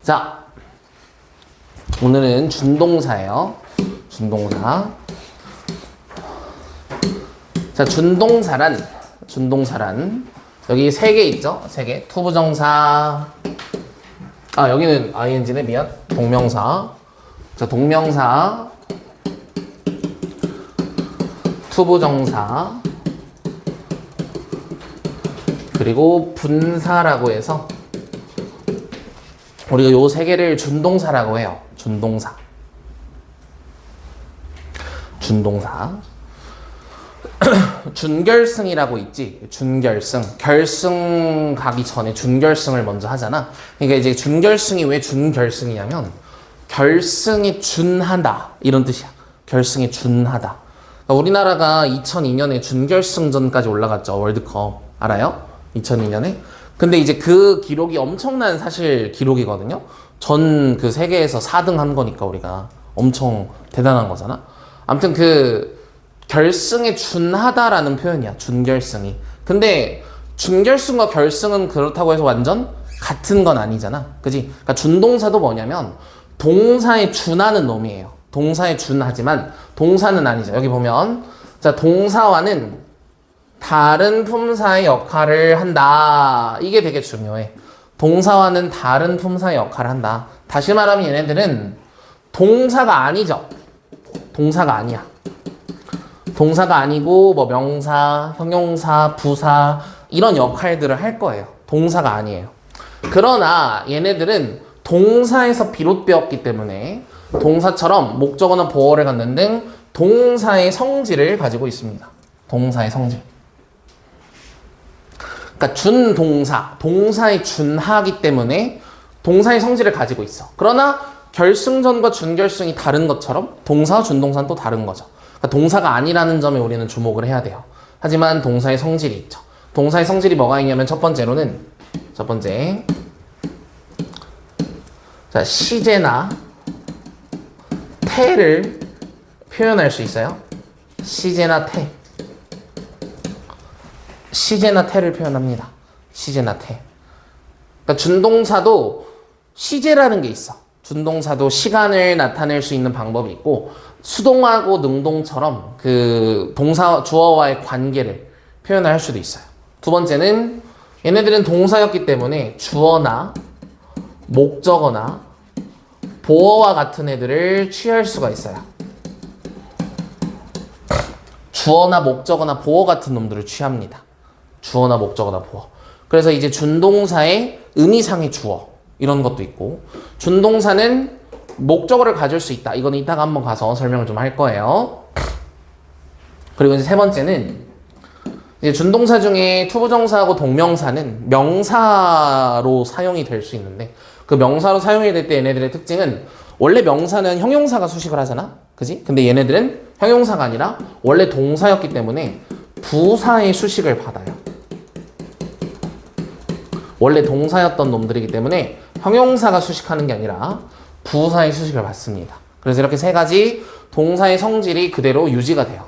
자, 오늘은 준동사예요. 준동사. 자, 준동사란 여기 세 개 있죠? 세 개. 투부정사. 아, 여기는 ing네. 미안. 동명사. 자, 동명사. 투부정사. 그리고 분사라고 해서 우리가 요 세 개를 준동사라고 해요. 준동사. 준결승이라고 있지. 준결승. 결승 가기 전에 준결승을 먼저 하잖아. 그러니까 이제 준결승이 왜 준결승이냐면 결승에 준하다 이런 뜻이야. 결승에 준하다. 그러니까 우리나라가 2002년에 준결승전까지 올라갔죠. 월드컵. 알아요? 2002년에. 근데 이제 그 기록이 엄청난 사실 기록이거든요. 전 그 세계에서 4등 한 거니까 우리가 엄청 대단한 거잖아. 아무튼 그 결승에 준하다라는 표현이야. 준결승이. 근데 준결승과 결승은 그렇다고 해서 완전 같은 건 아니잖아. 그지? 그러니까 준동사도 뭐냐면 동사에 준하는 놈이에요. 동사에 준하지만 동사는 아니죠. 여기 보면 자, 동사와는 다른 품사의 역할을 한다. 이게 되게 중요해. 동사와는 다른 품사의 역할을 한다. 다시 말하면 얘네들은 동사가 아니죠. 동사가 아니야. 동사가 아니고 뭐 명사, 형용사, 부사 이런 역할들을 할 거예요. 동사가 아니에요. 그러나 얘네들은 동사에서 비롯되었기 때문에 동사처럼 목적어나 보어를 갖는 등 동사의 성질을 가지고 있습니다. 동사의 성질. 그러니까 준동사, 동사에 준하기 때문에 동사의 성질을 가지고 있어. 그러나 결승전과 준결승이 다른 것처럼 동사와 준동사는 또 다른 거죠. 그러니까 동사가 아니라는 점에 우리는 주목을 해야 돼요. 하지만 동사의 성질이 있죠. 동사의 성질이 뭐가 있냐면 첫 번째 자, 시제나 태를 표현할 수 있어요. 시제나 태를 표현합니다. 시제나 태. 그러니까 준동사도 시제라는 게 있어. 준동사도 시간을 나타낼 수 있는 방법이 있고 수동하고 능동처럼 그 동사 주어와의 관계를 표현할 수도 있어요. 두 번째는 얘네들은 동사였기 때문에 주어나 목적어나 보어와 같은 애들을 취할 수가 있어요. 주어나 목적어나 보어 같은 놈들을 취합니다. 주어나 목적어나 보어. 그래서 이제 준동사의 의미상의 주어 이런 것도 있고 준동사는 목적어를 가질 수 있다. 이건 이따가 한번 가서 설명을 좀 할 거예요. 그리고 이제 세 번째는 이제 준동사 중에 투부정사하고 동명사는 명사로 사용이 될 수 있는데 그 명사로 사용이 될 때 얘네들의 특징은 원래 명사는 형용사가 수식을 하잖아. 그지? 근데 얘네들은 형용사가 아니라 원래 동사였기 때문에 부사의 수식을 받아요. 원래 동사였던 놈들이기 때문에 형용사가 수식하는 게 아니라 부사의 수식을 받습니다. 그래서 이렇게 세 가지 동사의 성질이 그대로 유지가 돼요.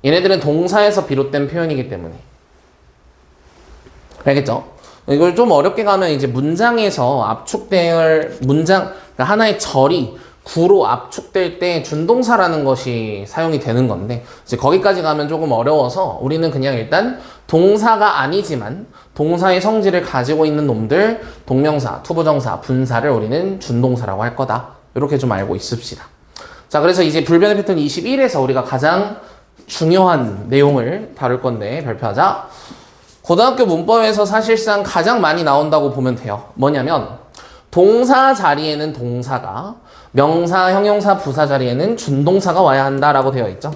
얘네들은 동사에서 비롯된 표현이기 때문에. 알겠죠? 이걸 좀 어렵게 가면 이제 문장에서 압축될 문장, 그러니까 하나의 절이 구로 압축될 때 준동사라는 것이 사용이 되는 건데 이제 거기까지 가면 조금 어려워서 우리는 그냥 일단 동사가 아니지만 동사의 성질을 가지고 있는 놈들 동명사, 투부정사, 분사를 우리는 준동사라고 할 거다. 이렇게 좀 알고 있읍시다. 자, 그래서 이제 불변의 패턴 21에서 우리가 가장 중요한 내용을 다룰 건데 발표하자. 고등학교 문법에서 사실상 가장 많이 나온다고 보면 돼요. 뭐냐면 동사 자리에는 동사가, 명사, 형용사, 부사 자리에는 준동사가 와야 한다라고 되어 있죠.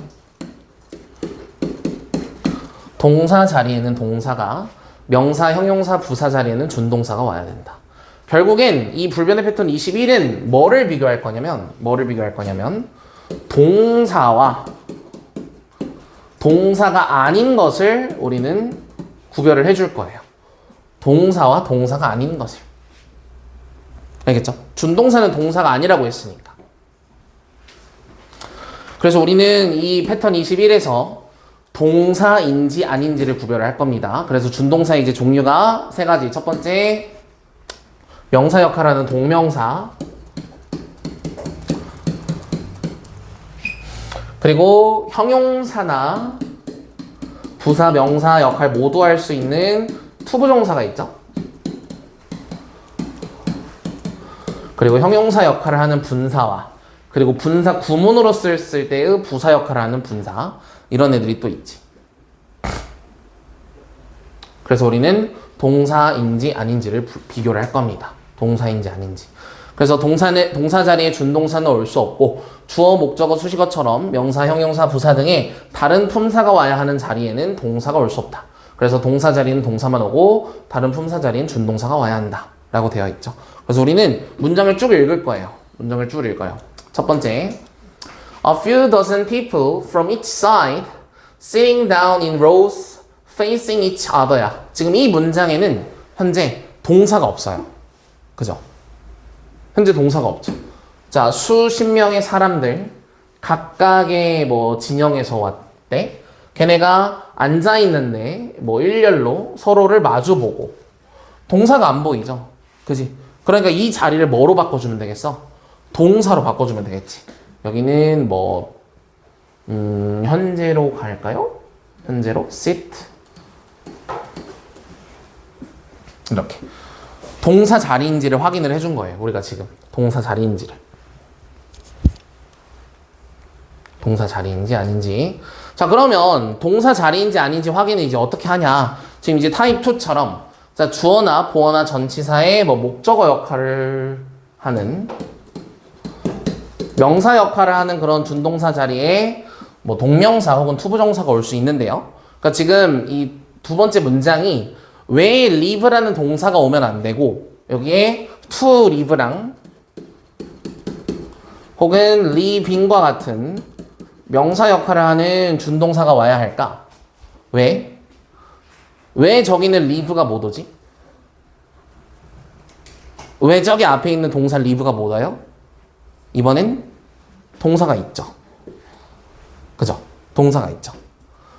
동사 자리에는 동사가, 명사, 형용사, 부사 자리에는 준동사가 와야 된다. 결국엔 이 불변의 패턴 21은 뭐를 비교할 거냐면 동사와 동사가 아닌 것을 우리는 구별을 해줄 거예요. 동사와 동사가 아닌 것을. 알겠죠? 준동사는 동사가 아니라고 했으니까. 그래서 우리는 이 패턴 21에서 동사인지 아닌지를 구별을 할 겁니다. 그래서 준동사의 이제 종류가 세 가지. 첫 번째, 명사 역할을 하는 동명사. 그리고 형용사나 부사, 명사 역할 모두 할 수 있는 투부정사가 있죠. 그리고 형용사 역할을 하는 분사와 그리고 분사 구문으로 쓸 때의 부사 역할을 하는 분사, 이런 애들이 또 있지. 그래서 우리는 동사인지 아닌지를 비교를 할 겁니다. 동사인지 아닌지. 그래서 동사 자리에 준동사는 올 수 없고 주어, 목적어, 수식어처럼 명사, 형용사, 부사 등의 다른 품사가 와야 하는 자리에는 동사가 올 수 없다. 그래서 동사 자리는 동사만 오고 다른 품사 자리는 준동사가 와야 한다 라고 되어 있죠. 그래서 우리는 문장을 쭉 읽을 거예요. 문장을 쭉 읽어요. 첫 번째, A few dozen people from each side sitting down in rows facing each other야. 지금 이 문장에는 현재 동사가 없어요. 그죠? 현재 동사가 없죠. 자, 수십 명의 사람들 각각의 뭐 진영에서 왔대. 걔네가 앉아 있는데 뭐 일렬로 서로를 마주보고 동사가 안 보이죠. 그지? 그러니까 이 자리를 뭐로 바꿔주면 되겠어? 동사로 바꿔주면 되겠지. 여기는 뭐 현재로 갈까요? 현재로 sit 이렇게 동사 자리인지를 확인을 해준 거예요. 우리가 지금 동사 자리인지를, 동사 자리인지 아닌지. 자, 그러면 동사 자리인지 아닌지 확인을 이제 어떻게 하냐? 지금 이제 타입 2처럼 자, 주어나 보어나 전치사의 뭐 목적어 역할을 하는 명사 역할을 하는 그런 준동사 자리에 뭐 동명사 혹은 투부정사가 올 수 있는데요. 그러니까 지금 이 두 번째 문장이 왜 live라는 동사가 오면 안 되고 여기에 to live랑 혹은 living과 같은 명사 역할을 하는 준동사가 와야 할까? 왜? 왜 저기는 live가 못 오지? 왜 저기 앞에 있는 동사 live가 못 와요? 이번엔 동사가 있죠. 그죠? 동사가 있죠.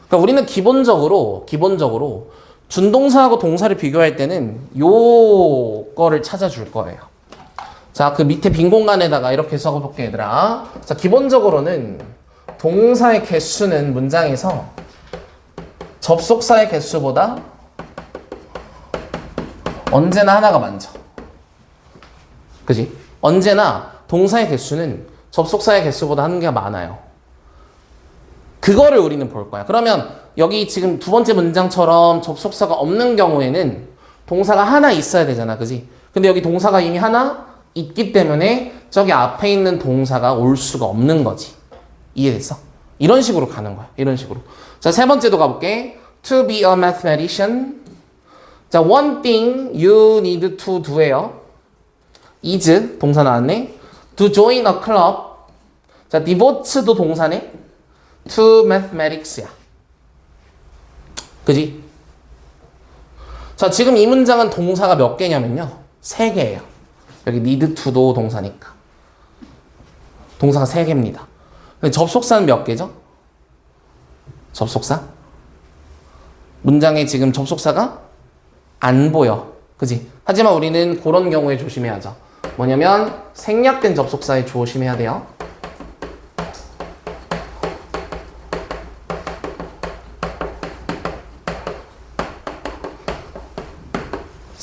그러니까 우리는 기본적으로 준동사하고 동사를 비교할 때는 요 거를 찾아줄 거예요. 자, 그 밑에 빈 공간에다가 이렇게 써볼게, 얘들아. 자, 기본적으로는 동사의 개수는 문장에서 접속사의 개수보다 언제나 하나가 많죠. 그지? 언제나 동사의 개수는 접속사의 개수보다 한 개가 많아요. 그거를 우리는 볼 거야. 그러면 여기 지금 두 번째 문장처럼 접속사가 없는 경우에는 동사가 하나 있어야 되잖아. 그지? 근데 여기 동사가 이미 하나 있기 때문에 저기 앞에 있는 동사가 올 수가 없는 거지. 이해됐어? 이런 식으로 가는 거야. 이런 식으로. 자, 세 번째도 가볼게. To be a mathematician. 자, one thing you need to do예요. is 동사 나왔네. To join a club. 자, devote도 동사네. To mathematics야. 그지? 자, 지금 이 문장은 동사가 몇 개냐면요. 3개예요. 여기 need to도 동사니까. 동사가 3개입니다. 근데 접속사는 몇 개죠? 접속사? 문장에 지금 접속사가 안 보여. 그지? 하지만 우리는 그런 경우에 조심해야죠. 뭐냐면 생략된 접속사에 조심해야 돼요.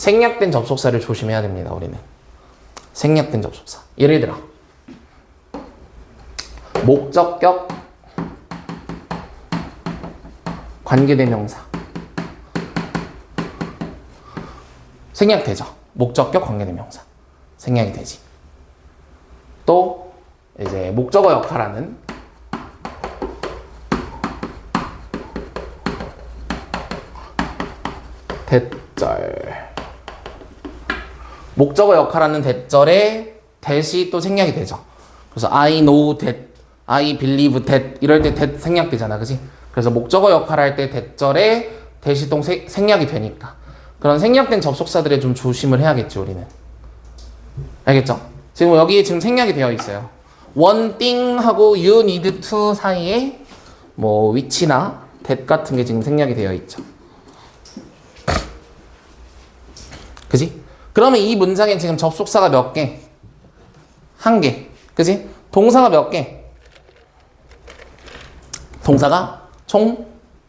생략된 접속사를 조심해야 됩니다. 우리는 생략된 접속사. 예를 들어 목적격 관계대명사 생략되죠. 목적격 관계대명사 생략이 되지. 또 이제 목적어 역할하는 대절 목적어 역할하는 대절에 that이 또 생략이 되죠. 그래서 I know that, I believe that 이럴 때 that 생략되잖아. 그지? 그래서 목적어 역할할 때 대절에 that이 또 생략이 되니까 그런 생략된 접속사들에 좀 조심을 해야겠죠. 우리는. 알겠죠? 지금 여기에 지금 생략이 되어 있어요. one thing 하고 you need to 사이에 뭐 which나 that 같은 게 지금 생략이 되어 있죠. 그지? 그러면 이 문장에 지금 접속사가 몇 개? 한 개. 그지? 동사가 몇 개? 동사가 총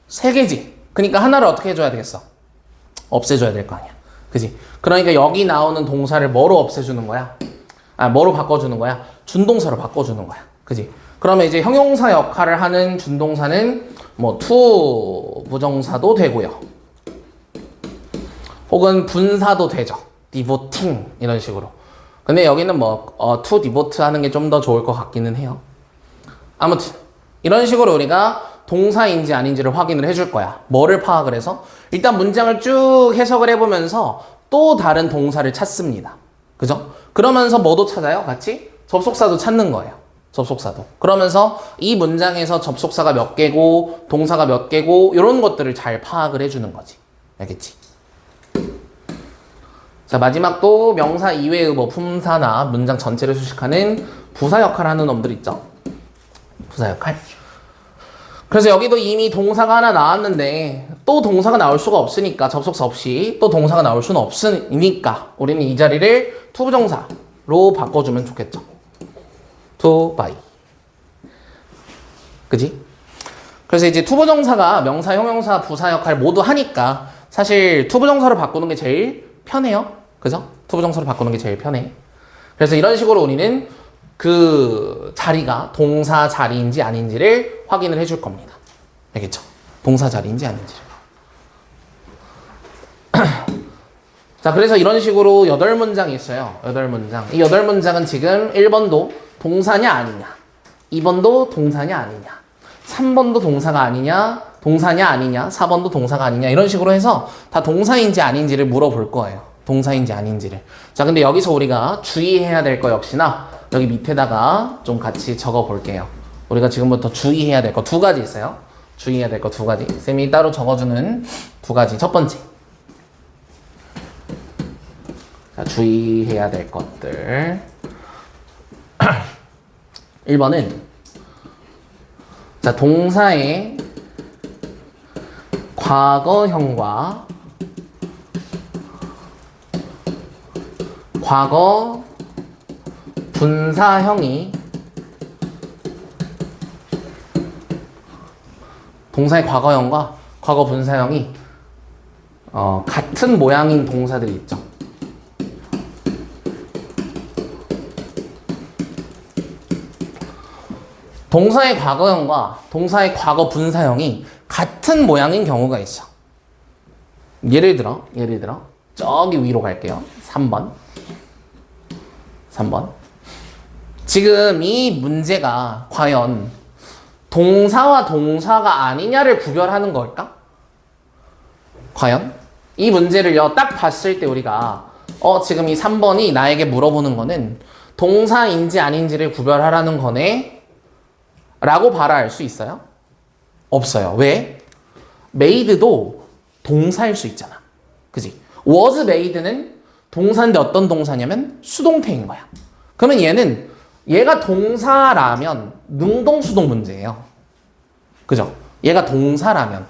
3개지. 그러니까 하나를 어떻게 해줘야 되겠어? 없애줘야 될 거 아니야. 그지? 그러니까 여기 나오는 동사를 뭐로 없애주는 거야? 뭐로 바꿔주는 거야? 준동사로 바꿔주는 거야. 그지? 그러면 이제 형용사 역할을 하는 준동사는 뭐 to 부정사도 되고요. 혹은 분사도 되죠. devoting 이런 식으로. 근데 여기는 뭐 to devote 하는 게 좀 더 좋을 것 같기는 해요. 아무튼 이런 식으로 우리가 동사인지 아닌지를 확인을 해줄 거야. 뭐를 파악을 해서? 일단 문장을 쭉 해석을 해보면서 또 다른 동사를 찾습니다. 그죠? 그러면서 뭐도 찾아요? 같이? 접속사도 찾는 거예요. 접속사도. 그러면서 이 문장에서 접속사가 몇 개고 동사가 몇 개고 이런 것들을 잘 파악을 해주는 거지. 알겠지? 자, 마지막 또 명사 이외의 뭐 품사나 문장 전체를 수식하는 부사 역할을 하는 놈들 있죠? 부사 역할. 그래서 여기도 이미 동사가 하나 나왔는데 또 동사가 나올 수가 없으니까 접속사 없이 또 동사가 나올 수는 없으니까 우리는 이 자리를 투부정사로 바꿔주면 좋겠죠. to, by. 그지? 그래서 이제 투부정사가 명사, 형용사, 부사 역할 모두 하니까 사실 투부정사로 바꾸는 게 제일 편해요. 그죠? 투부정사로 바꾸는 게 제일 편해. 그래서 이런 식으로 우리는 그 자리가 동사 자리인지 아닌지를 확인을 해줄 겁니다. 알겠죠? 동사 자리인지 아닌지를. 자, 그래서 이런 식으로 8문장이 있어요. 8문장. 이 8문장은 지금 1번도 동사냐 아니냐, 2번도 동사냐 아니냐, 3번도 동사가 아니냐, 동사냐 아니냐, 4번도 동사가 아니냐 이런 식으로 해서 다 동사인지 아닌지를 물어볼 거예요. 동사인지 아닌지를. 자, 근데 여기서 우리가 주의해야 될 거 역시나 여기 밑에다가 좀 같이 적어 볼게요. 우리가 지금부터 주의해야 될 거 2가지 있어요. 주의해야 될 거 2가지. 쌤이 따로 적어주는 2가지. 첫 번째. 자, 주의해야 될 것들. 1번은 자, 동사의 과거형과 과거 분사형이 동사의 과거형과 과거 분사형이 같은 모양인 동사들이 있죠. 동사의 과거형과 동사의 과거 분사형이 같은 모양인 경우가 있어. 예를 들어 저기 위로 갈게요. 3번. 지금 이 문제가 과연 동사와 동사가 아니냐를 구별하는 걸까? 과연? 이 문제를요, 딱 봤을 때 우리가 지금 이 3번이 나에게 물어보는 거는 동사인지 아닌지를 구별하라는 거네? 라고 바라 알 수 있어요? 없어요. 왜? made도 동사일 수 있잖아. 그지? was made는 동사인데 어떤 동사냐면 수동태인 거야. 그러면 얘가 동사라면 능동수동 문제예요. 그죠? 얘가 동사라면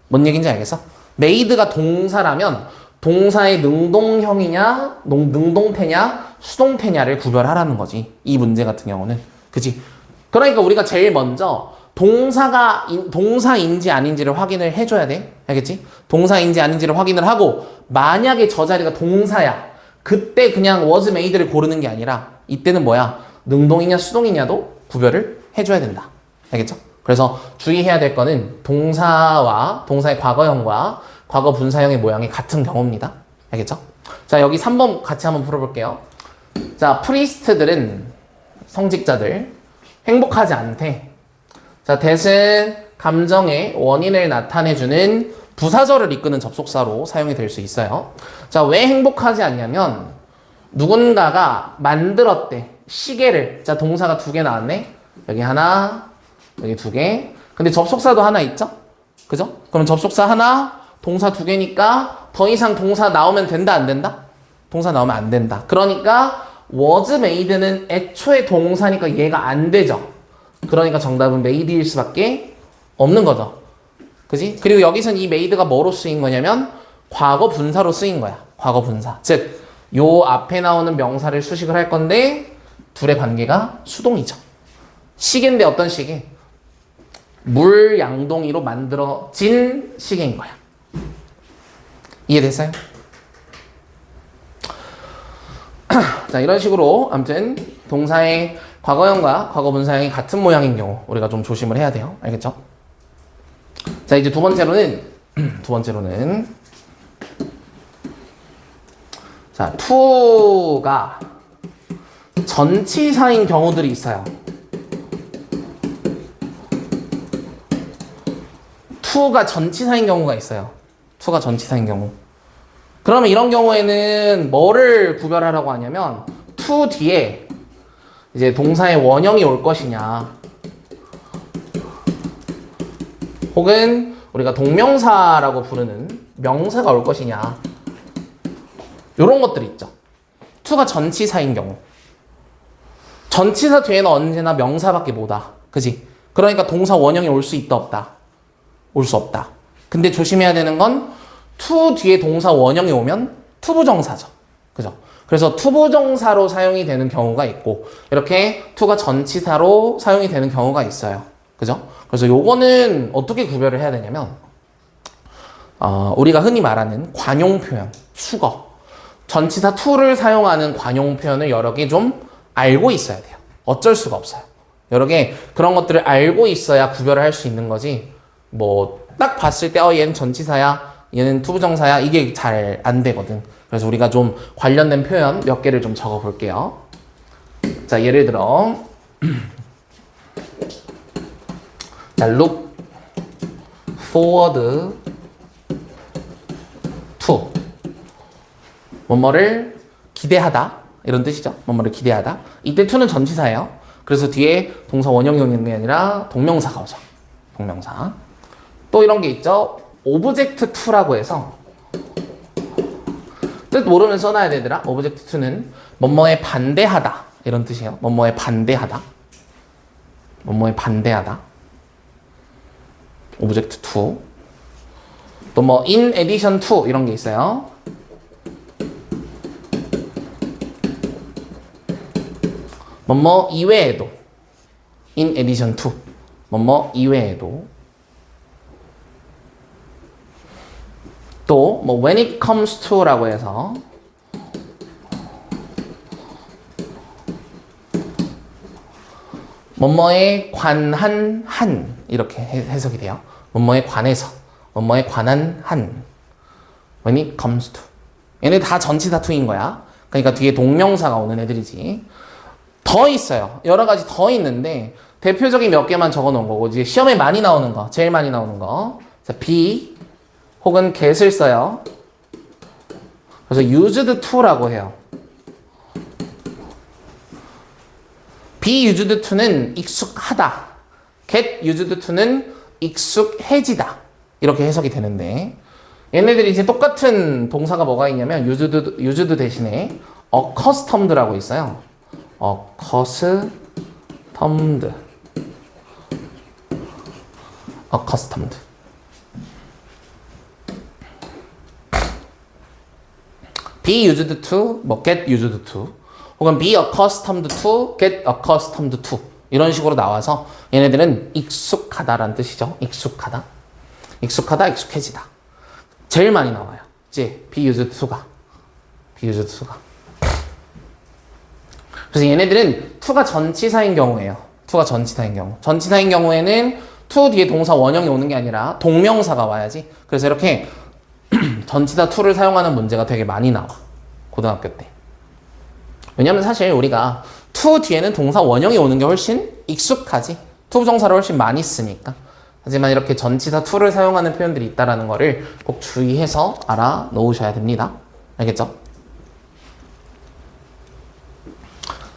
뭔 얘기인지 알겠어? made가 동사라면 동사의 능동형이냐 능동태냐 수동태냐를 구별하라는 거지. 이 문제 같은 경우는. 그지? 그러니까 우리가 제일 먼저 동사인지 아닌지를 확인을 해줘야 돼. 알겠지? 동사인지 아닌지를 확인을 하고 만약에 저 자리가 동사야. 그때 그냥 was made를 고르는 게 아니라 이때는 뭐야? 능동이냐 수동이냐도 구별을 해줘야 된다. 알겠죠? 그래서 주의해야 될 거는 동사와 동사의 과거형과 과거 분사형의 모양이 같은 경우입니다. 알겠죠? 자, 여기 3번 같이 한번 풀어볼게요. 자, 프리스트들은 성직자들 행복하지 않대. 자, that은 감정의 원인을 나타내주는 부사절을 이끄는 접속사로 사용이 될 수 있어요. 자, 왜 행복하지 않냐면 누군가가 만들었대. 시계를. 자, 동사가 2개 나왔네. 여기 하나, 여기 2개. 근데 접속사도 하나 있죠? 그죠? 그럼 접속사 하나, 동사 2개니까 더 이상 동사 나오면 된다, 안 된다? 동사 나오면 안 된다. 그러니까 was made는 애초에 동사니까 얘가 안 되죠. 그러니까 정답은 made일 수밖에 없는 거죠. 그지? 그리고 여기선 이 made가 뭐로 쓰인 거냐면 과거 분사로 쓰인 거야. 과거 분사. 즉, 요 앞에 나오는 명사를 수식을 할 건데 둘의 관계가 수동이죠. 시계인데 어떤 시계? 물양동이로 만들어진 시계인 거야. 이해됐어요? 자, 이런 식으로 아무튼 동사의 과거형과 과거분사형이 같은 모양인 경우 우리가 좀 조심을 해야 돼요. 알겠죠? 자, 이제 두 번째로는 자, to가 전치사인 경우들이 있어요. to가 전치사인 경우가 있어요. to가 전치사인 경우. 그러면 이런 경우에는 뭐를 구별하라고 하냐면 to 뒤에 이제 동사의 원형이 올 것이냐 혹은 우리가 동명사라고 부르는 명사가 올 것이냐 이런 것들이 있죠. to가 전치사인 경우. 전치사 뒤에는 언제나 명사밖에 못 와. 그지? 그러니까 동사 원형이 올 수 있다 없다? 올 수 없다. 근데 조심해야 되는 건 to 뒤에 동사 원형이 오면 투부정사죠. 그죠? 그래서 투부정사로 사용이 되는 경우가 있고 이렇게 to가 전치사로 사용이 되는 경우가 있어요. 그죠? 그래서 요거는 어떻게 구별을 해야 되냐면 우리가 흔히 말하는 관용 표현, 수거 전치사 to를 사용하는 관용 표현을 여러 개 좀 알고 있어야 돼요. 어쩔 수가 없어요. 여러 개 그런 것들을 알고 있어야 구별을 할 수 있는 거지 뭐 딱 봤을 때 얘는 전치사야 얘는 투부정사야 이게 잘 안 되거든. 그래서 우리가 좀 관련된 표현 몇 개를 좀 적어 볼게요. 자, 예를 들어 자, look forward to 뭐뭐를 기대하다 이런 뜻이죠. 뭐뭐를 기대하다. 이때 to는 전치사예요. 그래서 뒤에 동사 원형이 오는 게 아니라 동명사가 오죠. 동명사. 또 이런 게 있죠. object to라고 해서 뜻 모르면 써놔야 되더라. object to는 뭐뭐에 반대하다 이런 뜻이에요. 뭐뭐에 반대하다. 뭐뭐에 반대하다. object to. 또 뭐 in addition to 이런 게 있어요. 뭐뭐 이외에도 in addition to 뭐뭐 이외에도 또 뭐 when it comes to라고 해서 뭐뭐에 관한 한 이렇게 해석이 돼요. 뭐뭐에 관해서 뭐뭐에 관한 한 when it comes to 얘네 다 전치사 to인 거야. 그러니까 뒤에 동명사가 오는 애들이지. 더 있어요. 여러 가지 더 있는데 대표적인 몇 개만 적어 놓은 거고 이제 시험에 많이 나오는 거 제일 많이 나오는 거 자, be 혹은 get을 써요. 그래서 used to라고 해요. be used to는 익숙하다. get used to는 익숙해지다. 이렇게 해석이 되는데 얘네들이 이제 똑같은 동사가 뭐가 있냐면 used 대신에 accustomed라고 있어요. accustomed. accustomed. be used to, 뭐 get used to, 혹은 be accustomed to, get accustomed to 이런 식으로 나와서 얘네들은 익숙하다라는 뜻이죠. 익숙하다. 익숙하다, 익숙해지다. 제일 많이 나와요. 이제 be used to가. be used to가. 그래서 얘네들은 to가 전치사인 경우예요. to가 전치사인 경우. 전치사인 경우에는 to 뒤에 동사 원형이 오는 게 아니라 동명사가 와야지. 그래서 이렇게 전치사 to를 사용하는 문제가 되게 많이 나와. 고등학교 때. 왜냐면 사실 우리가 to 뒤에는 동사 원형이 오는 게 훨씬 익숙하지. to 부정사를 훨씬 많이 쓰니까. 하지만 이렇게 전치사 to를 사용하는 표현들이 있다는 거를 꼭 주의해서 알아 놓으셔야 됩니다. 알겠죠?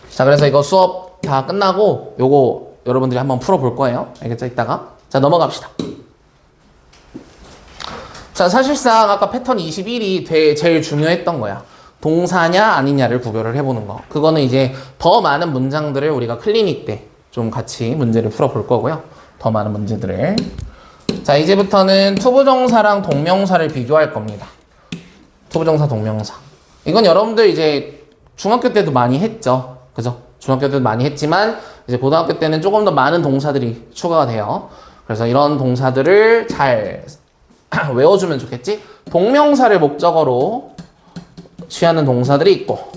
자, 그래서 이거 수업 다 끝나고 요거 여러분들이 한번 풀어볼 거예요. 알겠죠? 이따가. 자, 넘어갑시다. 자, 사실상 아까 패턴 21이 제일 중요했던 거야. 동사냐 아니냐를 구별을 해보는 거. 그거는 이제 더 많은 문장들을 우리가 클리닉 때 좀 같이 문제를 풀어볼 거고요. 더 많은 문제들을. 자, 이제부터는 투부정사랑 동명사를 비교할 겁니다. 투부정사 동명사. 이건 여러분들 이제 중학교 때도 많이 했죠. 그죠? 중학교 때도 많이 했지만 이제 고등학교 때는 조금 더 많은 동사들이 추가가 돼요. 그래서 이런 동사들을 잘 외워주면 좋겠지? 동명사를 목적어로 취하는 동사들이 있고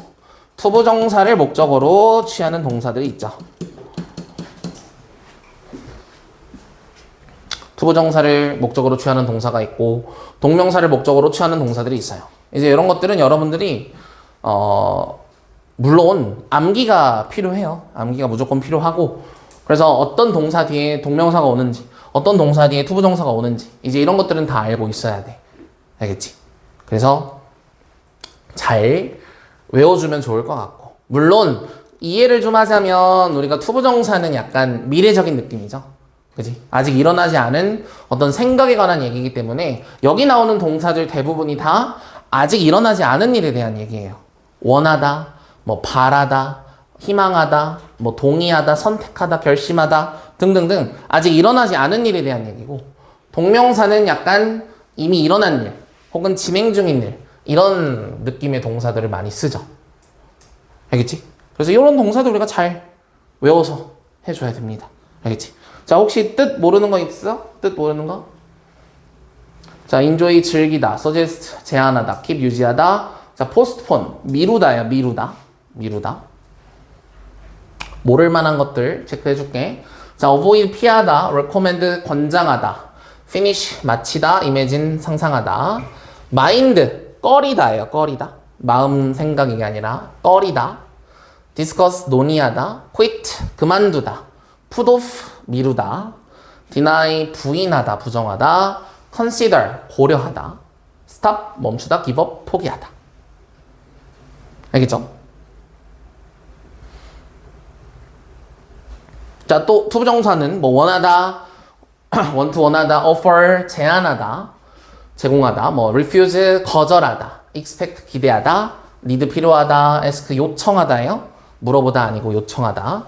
투부정사를 목적어로 취하는 동사들이 있죠. 투부정사를 목적으로 취하는 동사가 있고 동명사를 목적으로 취하는 동사들이 있어요. 이제 이런 것들은 여러분들이 물론 암기가 필요해요. 암기가 무조건 필요하고 그래서 어떤 동사 뒤에 동명사가 오는지 어떤 동사 뒤에 투부정사가 오는지 이제 이런 것들은 다 알고 있어야 돼. 알겠지? 그래서 잘 외워주면 좋을 것 같고 물론 이해를 좀 하자면 우리가 투부정사는 약간 미래적인 느낌이죠. 그지? 아직 일어나지 않은 어떤 생각에 관한 얘기이기 때문에 여기 나오는 동사들 대부분이 다 아직 일어나지 않은 일에 대한 얘기예요. 원하다, 뭐 바라다, 희망하다, 뭐 동의하다, 선택하다, 결심하다 등등등 아직 일어나지 않은 일에 대한 얘기고 동명사는 약간 이미 일어난 일 혹은 진행 중인 일 이런 느낌의 동사들을 많이 쓰죠. 알겠지? 그래서 이런 동사도 우리가 잘 외워서 해줘야 됩니다. 알겠지? 자, 혹시 뜻 모르는 거 있어? 뜻 모르는 거? 자, enjoy 즐기다, suggest 제안하다, keep 유지하다. 자, postpone 미루다야, 미루다. 모를 만한 것들 체크해 줄게. 자, avoid 피하다, recommend 권장하다, finish 마치다, imagine 상상하다. mind 꺼리다예요, 꺼리다. 마음 생각이 아니라 꺼리다. discuss 논의하다, quit 그만두다, put off 미루다, deny 부인하다, 부정하다, consider 고려하다, stop 멈추다, give up 포기하다. 알겠죠? 자, 또 투부정사는 뭐 원하다, want 원하다, offer 제안하다, 제공하다, 뭐 refuse 거절하다, expect 기대하다, need 필요하다, ask 요청하다예요. 물어보다 아니고 요청하다.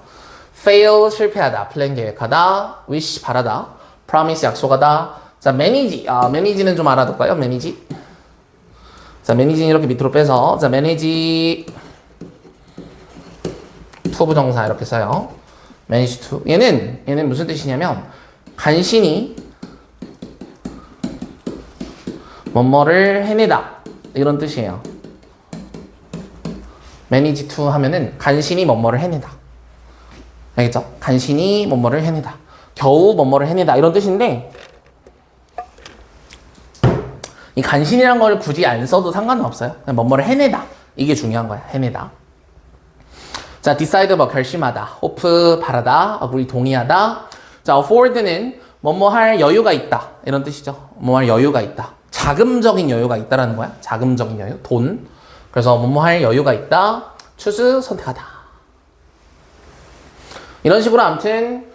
fail 실패하다, plan 계획하다, wish 바라다, promise 약속하다. 자, manage manage는 좀 알아둘까요? manage. 자, manage는 이렇게 밑으로 빼서 자, manage 투부정사 이렇게 써요. manage to 얘는 무슨 뜻이냐면 간신히 뭐뭐를 해내다 이런 뜻이에요. manage to 하면은 간신히 뭐뭐를 해내다. 알겠죠? 간신히 뭐뭐를 해내다. 겨우 뭐뭐를 해내다 이런 뜻인데 이 간신이란 걸 굳이 안 써도 상관은 없어요. 그냥 뭐뭐를 해내다. 이게 중요한 거야. 해내다. 자, decide 뭐 결심하다. hope 바라다. agree 동의하다. 자, afford는 뭐뭐 할 여유가 있다. 이런 뜻이죠. 뭐뭐 할 여유가 있다. 자금적인 여유가 있다라는 거야. 자금적인 여유. 돈. 그래서 뭐뭐 할 여유가 있다. choose 선택하다. 이런 식으로 아무튼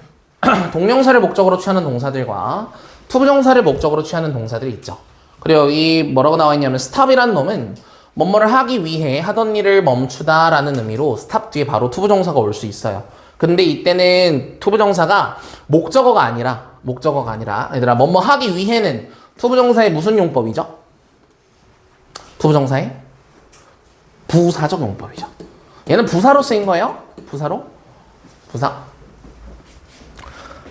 동명사를 목적으로 취하는 동사들과 투부정사를 목적으로 취하는 동사들이 있죠. 그리고 이 뭐라고 나와 있냐면 stop이라는 놈은 뭐뭐를 하기 위해 하던 일을 멈추다 라는 의미로 stop 뒤에 바로 투부정사가 올 수 있어요. 근데 이때는 투부정사가 목적어가 아니라 얘들아 뭐뭐 하기 위해는 투부정사의 무슨 용법이죠? 투부정사의 부사적 용법이죠. 얘는 부사로 쓰인 거예요. 부사.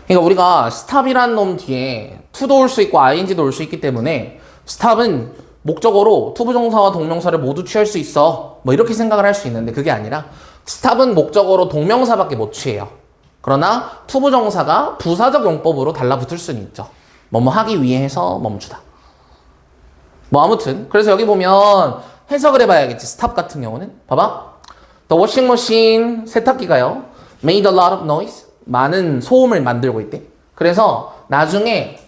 그러니까 우리가 stop이라는 놈 뒤에 to도 올 수 있고 ing도 올 수 있기 때문에 stop은 목적어로 투부정사와 동명사를 모두 취할 수 있어. 뭐 이렇게 생각을 할 수 있는데 그게 아니라 stop은 목적어로 동명사밖에 못 취해요. 그러나 투부정사가 부사적 용법으로 달라붙을 수는 있죠. 뭐뭐 하기 위해 해서 멈추다. 뭐 아무튼 그래서 여기 보면 해석을 해봐야겠지. stop 같은 경우는 봐봐. The washing machine 세탁기가요. made a lot of noise 많은 소음을 만들고 있대. 그래서 나중에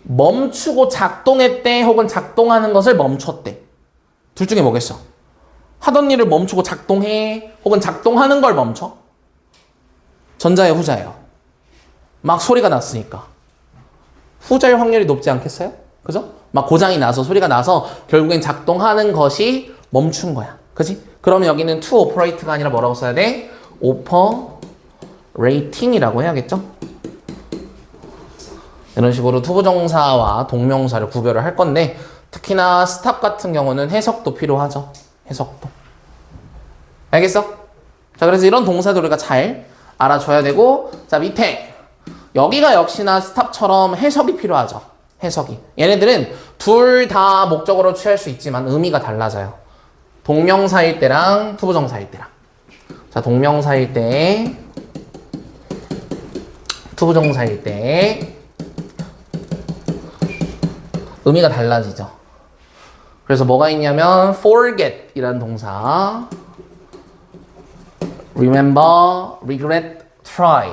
멈추고 작동했대 혹은 작동하는 것을 멈췄대. 둘 중에 뭐겠어? 하던 일을 멈추고 작동해 혹은 작동하는 걸 멈춰? 전자예요, 후자예요? 막 소리가 났으니까 후자일 확률이 높지 않겠어요? 그죠? 막 고장이 나서 소리가 나서 결국엔 작동하는 것이 멈춘 거야. 그지? 그러면 여기는 to operate가 아니라 뭐라고 써야 돼? operating이라고 해야겠죠? 이런 식으로 투부정사와 동명사를 구별을 할 건데 특히나 스탑 같은 경우는 해석도 필요하죠. 해석도. 알겠어? 자, 그래서 이런 동사들 우리가 잘 알아줘야 되고, 자, 밑에 여기가 역시나 스탑처럼 해석이 필요하죠. 해석이. 얘네들은 둘 다 목적어로 취할 수 있지만 의미가 달라져요. 동명사일 때랑 투부정사일 때랑. 자, 동명사일 때, 투부정사일 때 의미가 달라지죠. 그래서 뭐가 있냐면 forget 이라는 동사, remember, regret, try.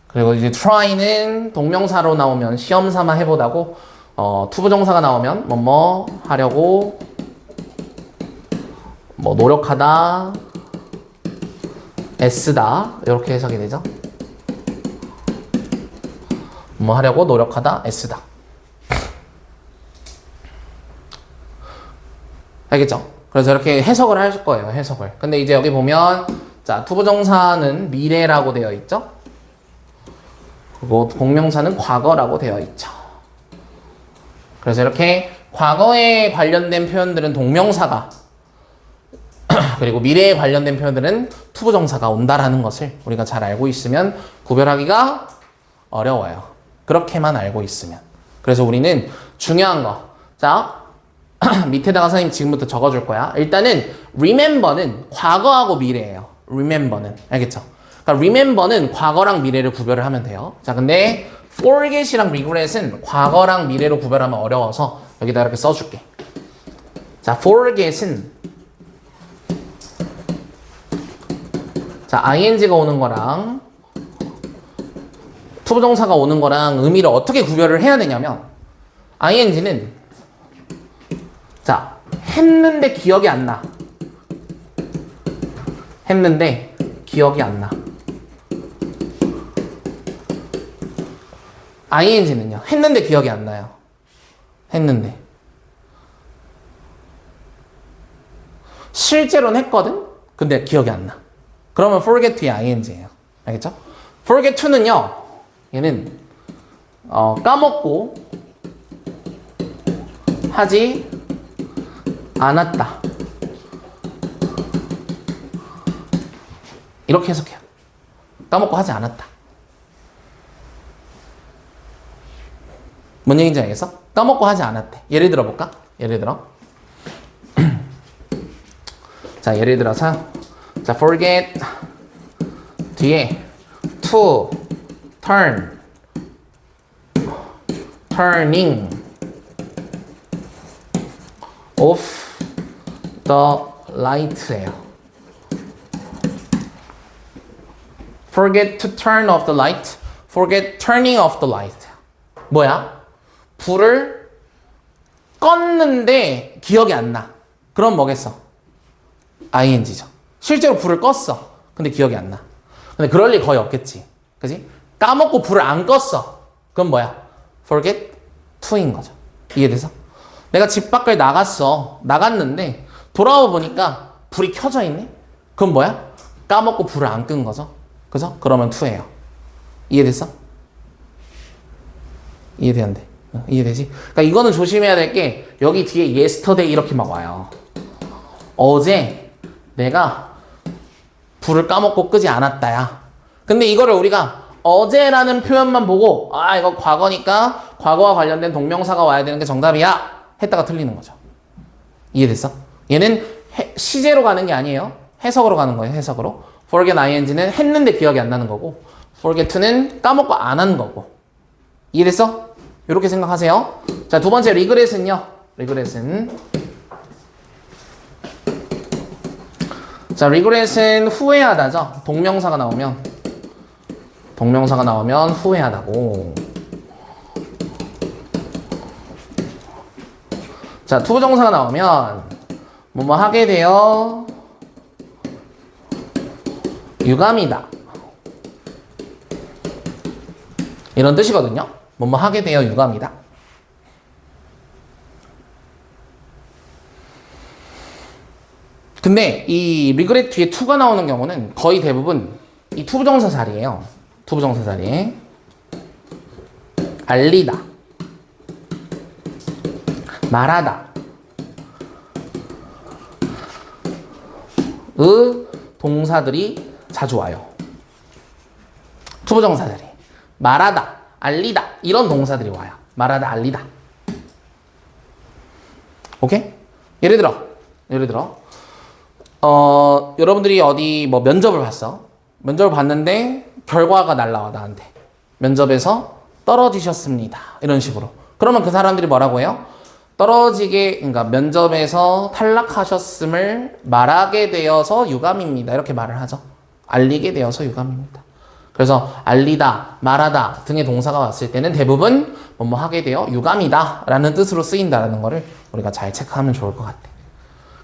그리고 이제 try는 동명사로 나오면 시험 삼아 해보다고, 투부정사가 나오면 뭐뭐 하려고, 뭐 노력하다, 애쓰다 이렇게 해석이 되죠. 뭐 하려고 노력하다, 애쓰다. 알겠죠? 그래서 이렇게 해석을 할 거예요. 해석을. 근데 이제 여기 보면 자, 투부정사는 미래라고 되어 있죠. 그리고 동명사는 과거라고 되어 있죠. 그래서 이렇게 과거에 관련된 표현들은 동명사가, 그리고 미래에 관련된 표현들은 투부정사가 온다라는 것을 우리가 잘 알고 있으면 구별하기가 어려워요. 그렇게만 알고 있으면. 그래서 우리는 중요한 거. 자, 밑에다가 선생님 지금부터 적어줄 거야. 일단은 remember는 과거하고 미래예요. remember는. 알겠죠? 그러니까 remember는 과거랑 미래를 구별을 하면 돼요. 자, 근데 forget이랑 regret은 과거랑 미래로 구별하면 어려워서 여기다 이렇게 써줄게. 자, forget은 자, ing가 오는 거랑 투부정사가 오는 거랑 의미를 어떻게 구별을 해야 되냐면 ing는 자, 했는데 기억이 안 나. 했는데 기억이 안 나. ing는요. 했는데 기억이 안 나요. 했는데. 실제로는 했거든? 근데 기억이 안 나. 그러면 forget to의 ing예요. 알겠죠? forget to는요. 얘는 까먹고 하지 않았다. 이렇게 해석해요. 까먹고 하지 않았다. 뭔 얘기인지 알겠어? 까먹고 하지 않았대. 예를 들어 볼까? 예를 들어. 자, 예를 들어서 자, forget 뒤에 to, turn, turning off the light예요. forget to turn off the light, forget turning off the light. 뭐야? 불을 껐는데 기억이 안 나. 그럼 뭐겠어? ing죠. 실제로 불을 껐어. 근데 기억이 안 나. 근데 그럴 일 거의 없겠지. 그지? 까먹고 불을 안 껐어. 그럼 뭐야? forget to인 거죠. 이해돼서? 내가 집 밖을 나갔어. 나갔는데 돌아와 보니까 불이 켜져 있네? 그럼 뭐야? 까먹고 불을 안 끈 거죠. 그죠? 그러면 to예요. 이해됐어? 이해돼 안 돼? 이해되지? 그러니까 이거는 조심해야 될 게 여기 뒤에 yesterday 이렇게 막 와요. 어제 내가 불을 까먹고 끄지 않았다야. 근데 이거를 우리가 어제라는 표현만 보고 아 이거 과거니까 과거와 관련된 동명사가 와야 되는 게 정답이야 했다가 틀리는 거죠. 이해됐어? 얘는 시제로 가는 게 아니에요. 해석으로 가는 거예요. 해석으로. forget ing는 했는데 기억이 안 나는 거고 forget to는 까먹고 안 한 거고. 이해됐어? 이렇게 생각하세요. 자, 두 번째 regret은요. regret은 자, regret은 후회하다죠. 동명사가 나오면 후회하다고. 자, 투부정사가 나오면 뭐뭐 하게 되어 유감이다. 이런 뜻이거든요. 뭐뭐 하게 되어 유감이다. 근데 이 regret 뒤에 to가 나오는 경우는 거의 대부분 이 투부정사 자리예요. 투부정사 자리에 알리다, 말하다. 의 동사들이 자주 와요. 투부정사 자리. 말하다, 알리다 이런 동사들이 와요. 말하다, 알리다. 오케이? 예를 들어 여러분들이 어디 뭐 면접을 봤어. 면접을 봤는데 결과가 날라와 나한테. 면접에서 떨어지셨습니다. 이런 식으로. 그러면 그 사람들이 뭐라고 해요? 그러니까 면접에서 탈락하셨음을 말하게 되어서 유감입니다. 이렇게 말을 하죠. 알리게 되어서 유감입니다. 그래서 알리다, 말하다 등의 동사가 왔을 때는 대부분 뭐뭐 하게 되어 유감이다 라는 뜻으로 쓰인다는 거를 우리가 잘 체크하면 좋을 것 같아.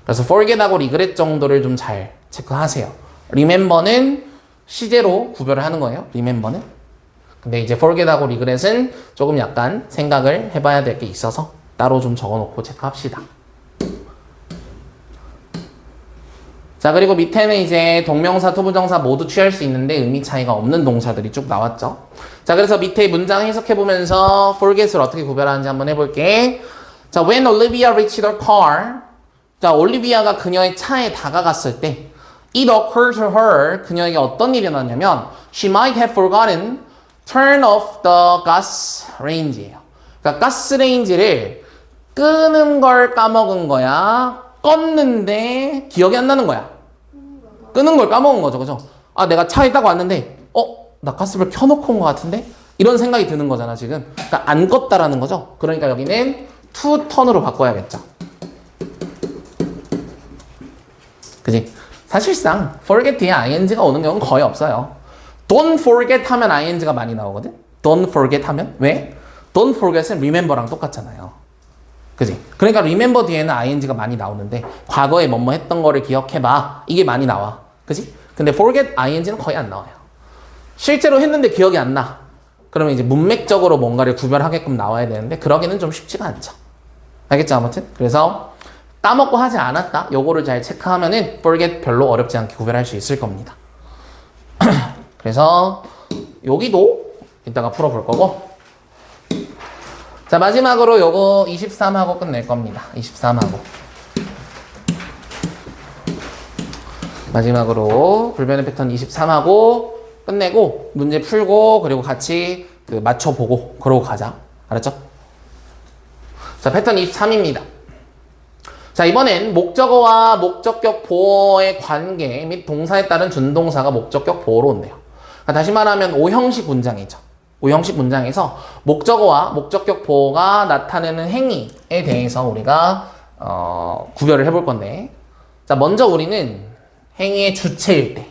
그래서 forget하고 regret 정도를 좀 잘 체크하세요. remember는 시제로 구별을 하는 거예요. remember는. 근데 이제 forget하고 regret은 조금 약간 생각을 해봐야 될 게 있어서 따로 좀 적어놓고 체크합시다. 자, 그리고 밑에는 이제 동명사, 투부정사 모두 취할 수 있는데 의미 차이가 없는 동사들이 쭉 나왔죠. 자, 그래서 밑에 문장 해석해보면서 forget을 어떻게 구별하는지 한번 해볼게. 자, when Olivia reached her car. 자, 올리비아가 그녀의 차에 다가갔을 때 it occurred to her. 그녀에게 어떤 일이 일어났냐면 she might have forgotten turn off the gas range예요. 그러니까 가스레인지를 끄는 걸 까먹은 거야. 껐는데 기억이 안 나는 거야. 끄는 걸 까먹은 거죠. 그죠? 아, 내가 차에 딱 왔는데 나 가스불 켜놓고 온 것 같은데? 이런 생각이 드는 거잖아 지금. 그러니까 안 껐다라는 거죠. 그러니까 여기는 to turn으로 바꿔야겠죠. 그지? 사실상 forget 뒤에 ing가 오는 경우는 거의 없어요. don't forget 하면 ing가 많이 나오거든? don't forget 하면? 왜? don't forget은 remember랑 똑같잖아요. 그지? 그러니까 remember 뒤에는 ing가 많이 나오는데 과거에 뭐뭐 했던 거를 기억해봐. 이게 많이 나와. 그지? 근데 forget ing는 거의 안 나와요. 실제로 했는데 기억이 안 나. 그러면 이제 문맥적으로 뭔가를 구별하게끔 나와야 되는데 그러기는 좀 쉽지가 않죠. 알겠죠? 아무튼 그래서 까먹고 하지 않았다. 요거를 잘 체크하면은 forget 별로 어렵지 않게 구별할 수 있을 겁니다. 그래서 여기도 이따가 풀어볼 거고. 자, 마지막으로 요거 23하고 끝낼 겁니다. 23하고. 마지막으로 불변의 패턴 23하고 끝내고 문제 풀고 그리고 같이 맞춰보고 그러고 가자. 알았죠? 자, 패턴 23입니다. 자, 이번엔 목적어와 목적격 보어의 관계 및 동사에 따른 준동사가 목적격 보어로 온대요. 그러니까 다시 말하면 O형식 문장이죠. O형식 문장에서 목적어와 목적격 보어가 나타내는 행위에 대해서 우리가 구별을 해볼 건데, 자, 먼저 우리는 행위의 주체일 때,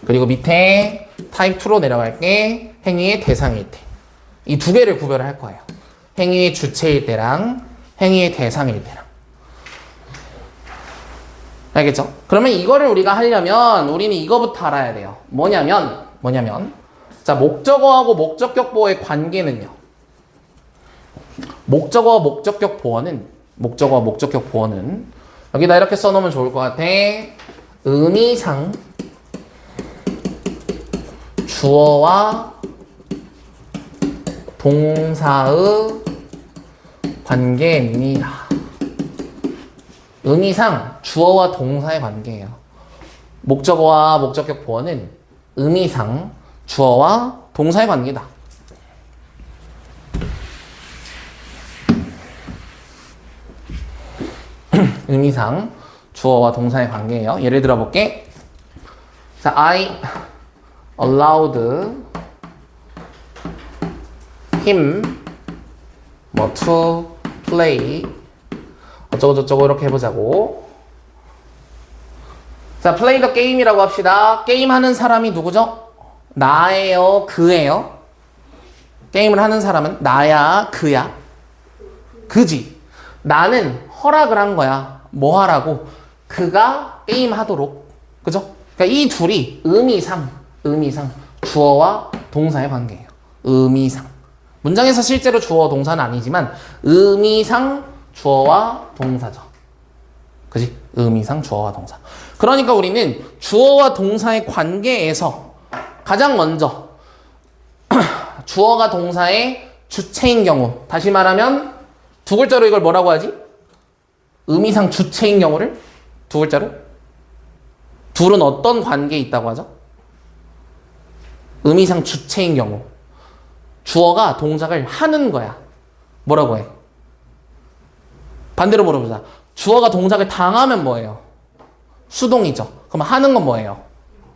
그리고 밑에 타입 2로 내려갈게. 행위의 대상일 때. 이 두 개를 구별을 할 거예요. 행위의 주체일 때랑 행위의 대상일 때랑. 알겠죠? 그러면 이거를 우리가 하려면 우리는 이거부터 알아야 돼요. 뭐냐면 자, 목적어하고 목적격 보어의 관계는요. 목적어와 목적격 보어는 여기다 이렇게 써놓으면 좋을 것 같아. 의미상 주어와 동사의 관계입니다. 의미상 주어와 동사의 관계예요. 목적어와 목적격 보어는 의미상 주어와 동사의 관계다. 의미상 주어와 동사의 관계예요. 예를 들어 볼게. 자, I allowed him to play 어쩌고저쩌고 이렇게 해보자고. 자, play the game이라고 합시다. 게임하는 사람이 누구죠? 나예요? 그예요? 게임을 하는 사람은 나야? 그야? 그지? 나는 허락을 한 거야. 뭐 하라고? 그가 게임하도록. 그죠? 그러니까 이 둘이 의미상 주어와 동사의 관계예요. 의미상. 문장에서 실제로 주어 동사는 아니지만 의미상 주어와 동사죠. 그지? 의미상 주어와 동사. 그러니까 우리는 주어와 동사의 관계에서 가장 먼저 주어가 동사의 주체인 경우. 다시 말하면 두 글자로 이걸 뭐라고 하지? 의미상 주체인 경우를 두 글자로? 둘은 어떤 관계에 있다고 하죠? 의미상 주체인 경우. 주어가 동작을 하는 거야. 뭐라고 해? 반대로 물어보자. 주어가 동작을 당하면 뭐예요? 수동이죠. 그럼 하는 건 뭐예요?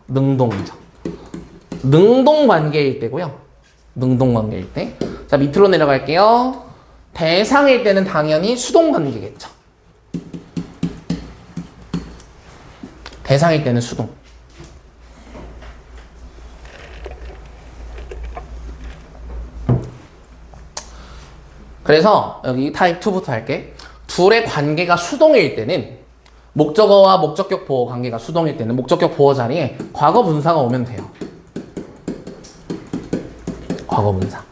능동이죠. 능동 관계일 때고요. 능동 관계일 때. 자, 밑으로 내려갈게요. 대상일 때는 당연히 수동 관계겠죠. 대상일 때는 수동. 그래서 여기 타입 2부터 할게. 둘의 관계가 수동일 때는 목적어와 목적격 보어 관계가 수동일 때는 목적격 보어 자리에 과거 분사가 오면 돼요. 과거 분사.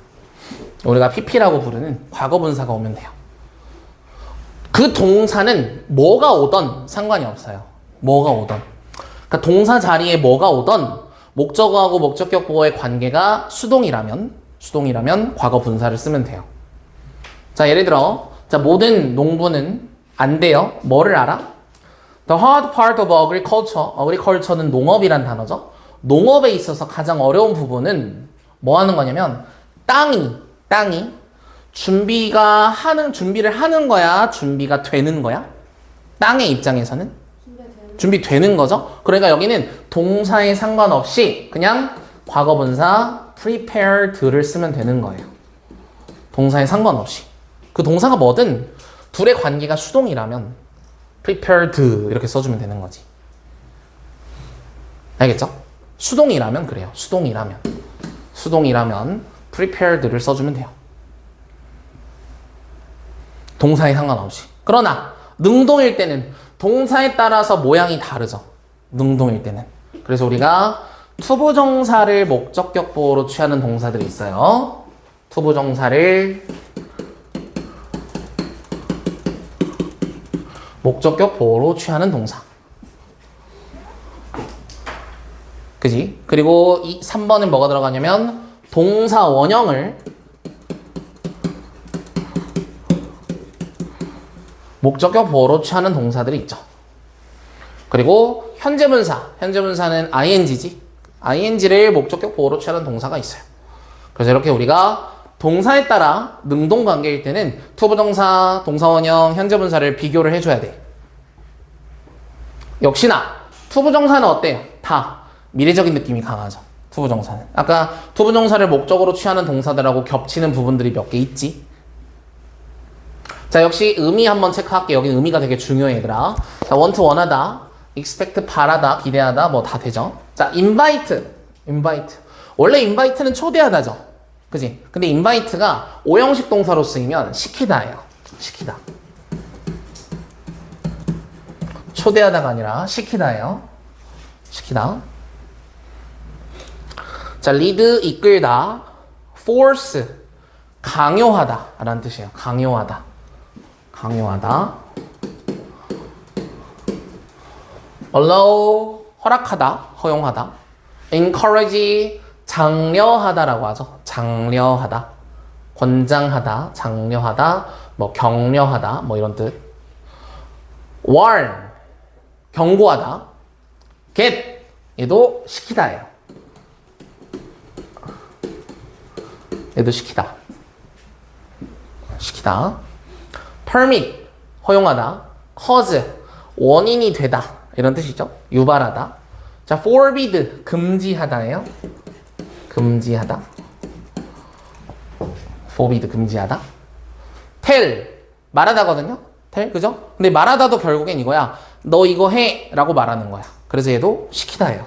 우리가 PP라고 부르는 과거 분사가 오면 돼요. 그 동사는 뭐가 오던 상관이 없어요. 뭐가 오던. 그러니까 동사 자리에 뭐가 오던 목적어하고 목적격 보어의 관계가 수동이라면 과거 분사를 쓰면 돼요. 자, 예를 들어 자, 모든 농부는 안 돼요. 뭐를 알아? The hard part of agriculture. agriculture는 농업이란 단어죠. 농업에 있어서 가장 어려운 부분은 뭐 하는 거냐면 땅이 준비를 하는 거야? 준비가 되는 거야? 땅의 입장에서는 준비되는 거죠. 그러니까 여기는 동사에 상관없이 그냥 과거분사 prepared를 쓰면 되는 거예요. 동사에 상관없이. 그 동사가 뭐든 둘의 관계가 수동이라면 prepared 이렇게 써주면 되는 거지. 알겠죠? 수동이라면 그래요. 수동이라면 prepared를 써주면 돼요. 동사에 상관없이. 그러나 능동일 때는 동사에 따라서 모양이 다르죠. 능동일 때는. 그래서 우리가 투부정사를 목적격 보호로 취하는 동사들이 있어요. 투부정사를 목적격 보호로 취하는 동사. 그지? 그리고 이 3번은 뭐가 들어가냐면 동사 원형을 목적격 보호로 취하는 동사들이 있죠. 그리고 현재분사는 ing지. ing를 목적격 보호로 취하는 동사가 있어요. 그래서 이렇게 우리가 동사에 따라 능동 관계일 때는 투부정사, 동사원형, 현재분사를 비교를 해줘야 돼. 역시나 투부정사는 어때요? 다 미래적인 느낌이 강하죠. 투부정사는. 아까 투부정사를 목적으로 취하는 동사들하고 겹치는 부분들이 몇 개 있지. 자, 역시 의미 한번 체크할게. 여기 의미가 되게 중요해, 얘들아. 자, want, 원하다, expect, 바라다, 기대하다, 뭐 다 되죠. 자, invite. 원래 invite는 초대하다죠. 그지? 근데 invite가 오형식 동사로 쓰이면 시키다예요. 시키다. 초대하다가 아니라 시키다예요. 시키다. 자, lead, 이끌다, force, 강요하다 라는 뜻이에요. 강요하다. allow, 허락하다, 허용하다. encourage, 장려하다라고 하죠. 장려하다. 권장하다, 장려하다, 뭐 격려하다, 뭐 이런 뜻. warn, 경고하다. get, 얘도 시키다예요. 얘도 시키다. permit, 허용하다. cause, 원인이 되다. 이런 뜻이죠. 유발하다. 자, forbid, 금지하다예요. 금지하다. forbid, 금지하다. tell, 말하다거든요. tell, 그죠? 근데 말하다도 결국엔 이거야. 너 이거 해 라고 말하는 거야. 그래서 얘도 시키다예요.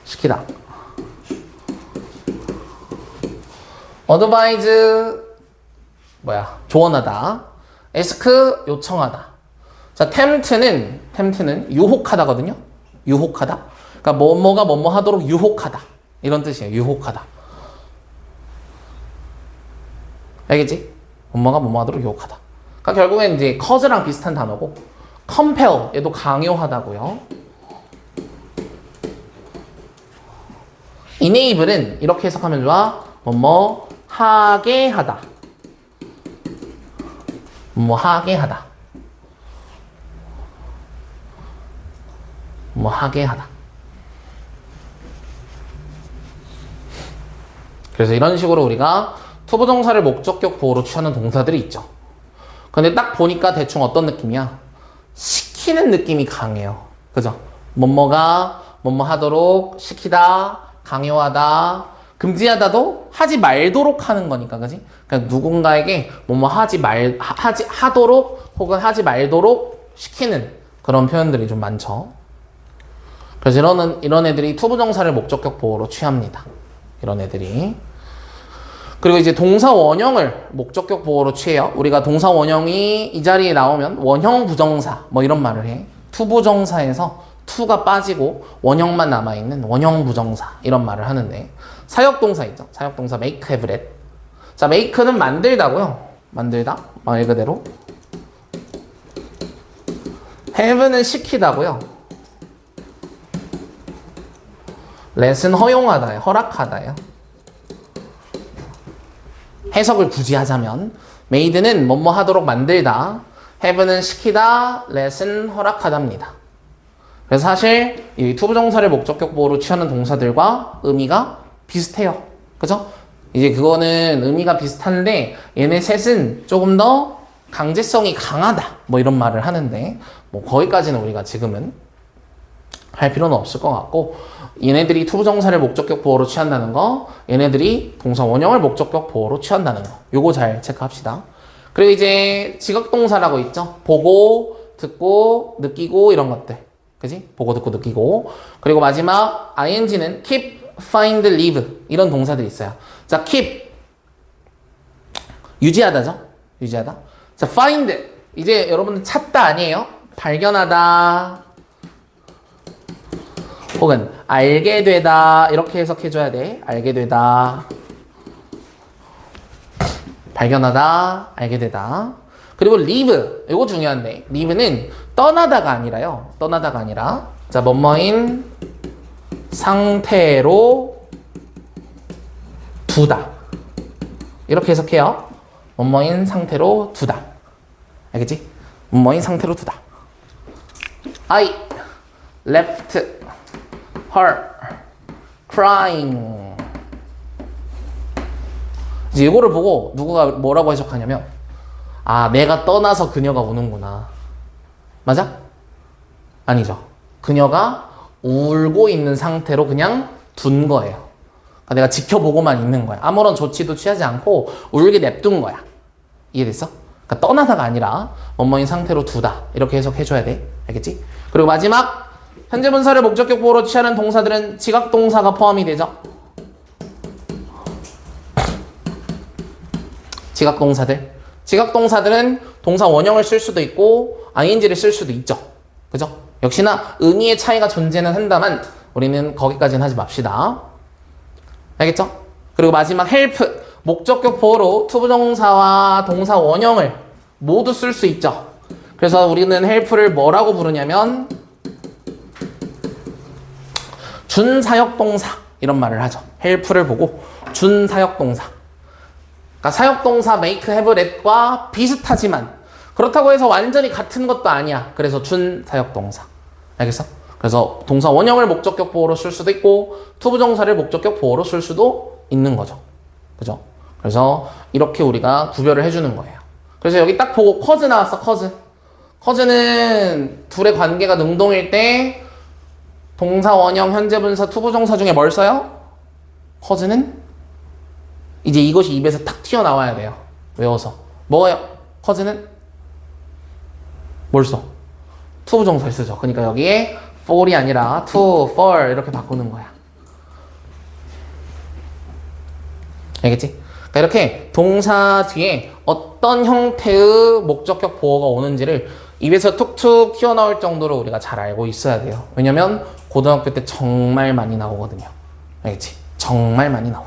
시키다. advise, 조언하다. ask, 요청하다. 자, tempt는 유혹하다거든요. 유혹하다. 그러니까 뭐뭐가 뭐뭐 하도록 유혹하다. 이런 뜻이에요. 유혹하다. 알겠지? 뭐뭐가 뭐뭐 하도록 유혹하다. 그러니까 결국엔 이제 cause랑 비슷한 단어고 compel, 얘도 강요하다고요. enable은 이렇게 해석하면 좋아. 뭐뭐 하게 하다. 뭐 하게 하다. 뭐 하게 하다. 그래서 이런 식으로 우리가 투부정사를 목적격 보호로 취하는 동사들이 있죠. 근데 딱 보니까 대충 어떤 느낌이야? 시키는 느낌이 강해요. 그죠? 뭐뭐가 뭐뭐 하도록 시키다, 강요하다, 금지하다도 하지 말도록 하는 거니까, 그지? 그러니까 누군가에게 뭐뭐 하도록 혹은 하지 말도록 시키는 그런 표현들이 좀 많죠. 그래서 이런 애들이 투부정사를 목적격 보호로 취합니다. 이런 애들이. 그리고 이제 동사 원형을 목적격 보호로 취해요. 우리가 동사 원형이 이 자리에 나오면 원형 부정사 뭐 이런 말을 해. 투부정사에서 투가 빠지고 원형만 남아있는 원형 부정사 이런 말을 하는데, 사역동사 있죠. 사역동사 make, have, let. 자, make는 만들다고요. 만들다 말 그대로. have는 시키다고요. let은 허용하다예요. 허락하다예요. 해석을 굳이 하자면 made는 뭐뭐 하도록 만들다, have는 시키다, let은 허락하답니다. 그래서 사실 이 투부정사를 목적격 보호로 취하는 동사들과 의미가 비슷해요. 그죠? 이제 그거는 의미가 비슷한데 얘네 셋은 조금 더 강제성이 강하다 뭐 이런 말을 하는데, 뭐 거기까지는 우리가 지금은 할 필요는 없을 것 같고, 얘네들이 투부정사를 목적격 보호로 취한다는 거, 얘네들이 동사 원형을 목적격 보호로 취한다는 거, 요거 잘 체크합시다. 그리고 이제 지각동사라고 있죠. 보고, 듣고, 느끼고 이런 것들. 그지? 보고, 듣고, 느끼고. 그리고 마지막 ing는 keep, find, leave 이런 동사들이 있어요. 자, keep 유지하다죠. 유지하다. 자, find 이제 여러분들 찾다 아니에요? 발견하다 혹은 알게 되다 이렇게 해석해줘야 돼. 알게 되다, 발견하다, 알게 되다. 그리고 leave 이거 중요한데, leave는 떠나다가 아니라요. 떠나다가 아니라, 자, 뭐뭐인 상태로 두다 이렇게 해석해요. 뭐뭐인 상태로 두다. 알겠지? 뭐뭐인 상태로 두다. I left her crying. 이제 이거를 보고 누구가 뭐라고 해석하냐면, 아, 내가 떠나서 그녀가 우는구나. 맞아? 아니죠. 그녀가 울고 있는 상태로 그냥 둔 거예요. 그러니까 내가 지켜보고만 있는 거야. 아무런 조치도 취하지 않고 울게 냅둔 거야. 이해됐어? 그러니까 떠나다가 아니라 뭐뭐인 상태로 두다 이렇게 해석해줘야 돼. 알겠지? 그리고 마지막, 현재 분사를 목적격 보호로 취하는 동사들은 지각동사가 포함이 되죠. 지각동사들은 동사 원형을 쓸 수도 있고 ing를 쓸 수도 있죠. 그죠? 역시나 의미의 차이가 존재는 한다만 우리는 거기까지는 하지 맙시다. 알겠죠? 그리고 마지막 help, 목적격 보호로 투부정사와 동사 원형을 모두 쓸 수 있죠. 그래서 우리는 help를 뭐라고 부르냐면 준사역동사 이런 말을 하죠. help를 보고 준사역동사. 그러니까 사역동사 make, have, let과 비슷하지만 그렇다고 해서 완전히 같은 것도 아니야. 그래서 준사역동사. 알겠어? 그래서 동사 원형을 목적격 보호로 쓸 수도 있고 투부정사를 목적격 보호로 쓸 수도 있는 거죠. 그죠? 그래서 이렇게 우리가 구별을 해주는 거예요. 그래서 여기 딱 보고 cause 나왔어. cause는 둘의 관계가 능동일 때 동사 원형, 현재 분사, 투부정사 중에 뭘 써요? cause는 이제 이것이 입에서 탁 튀어나와야 돼요. 외워서. 뭐예요? cause는 뭘 써? 투부정사를 쓰죠. 그러니까 여기에 for이 아니라 to, for 이렇게 바꾸는 거야. 알겠지? 그러니까 이렇게 동사 뒤에 어떤 형태의 목적격 보호가 오는지를 입에서 툭툭 튀어나올 정도로 우리가 잘 알고 있어야 돼요. 왜냐면 고등학교 때 정말 많이 나오거든요. 알겠지? 정말 많이 나와.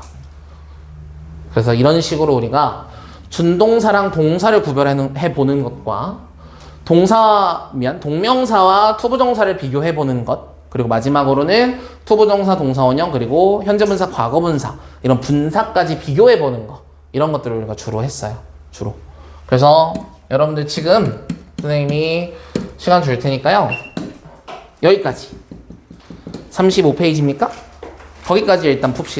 그래서 이런 식으로 우리가 준동사랑 동사를 구별해보는 것과 동명사와 투부정사를 비교해보는 것, 그리고 마지막으로는 투부정사, 동사 원형, 그리고 현재분사, 과거분사 이런 분사까지 비교해보는 거, 이런 것들을 우리가 주로 했어요. 주로. 그래서 여러분들 지금 선생님이 시간 줄 테니까요. 여기까지. 35페이지입니까? 거기까지 일단 풉시다.